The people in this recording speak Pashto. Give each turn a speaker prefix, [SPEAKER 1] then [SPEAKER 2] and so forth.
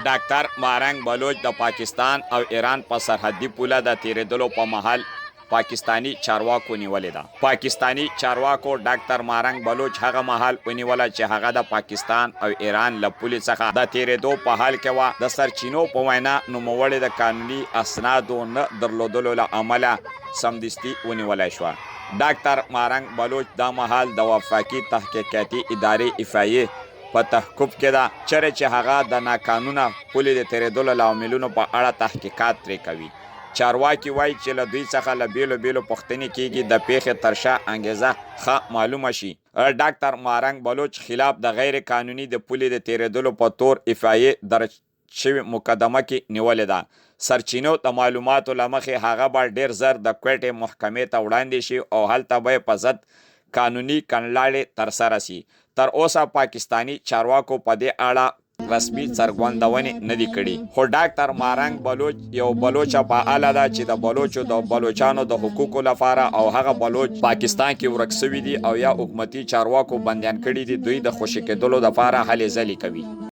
[SPEAKER 1] ډاکټر مارنګ بلوچ د پاکستان او ایران په سرحدي پوله د تیریدلو په مهال پاکستانی چارواکو نیولې ده. پاکستانی چارواکو ډاکټر مارنګ بلوچ هغه مهال ونیوله چې هغه د پاکستان او ایران له پولې څخه د تیریدو په حال کې وه. د سرچینو په وینا نوموړې د قانوني اسنادو نه درلودلو له امله سمدستي ونیولی شوه. ډاکټر مارنګ بلوچ دا مهال د وفاقي تحقیقاتي ادارې افایې په تحقیق کې ده چیرې چې هغه د ناقانونه پولې د تیریدلو له عاملونو په اړه تحقیقات ترې کوي. چارواکي وایي چې له دوی څخه له بیلو پوښتنې کیږي د پیښې تر شا انګیزه ښه معلومه شي. ډاکټر مارنګ بلوچ خلاف د غیر قانوني د پولې د تیریدلو په تور افایې درج شوې مقدمه کې نیولې ده. سرچینو د معلوماتو له مخې هغه به ډیر زر د کوټې محکمې ته وړاندې شي او هلته به یې په ضد قانوني کړنلارې ترسره شي. تر اوسه پاکستانی چارواکو په دې اړه رسمي څرګندونې نه دي کړي. خو ډاکټر مارنګ بلوچ یو بلوچه فعاله ده چې د بلوچانو د حقوقو لپاره او هغه بلوچ پاکستان کې ورک شوي دي او یا حکومتي چارواکو بندیان کړي دي دوی د خوشي کېدلو لپاره هلې ځلې کوي.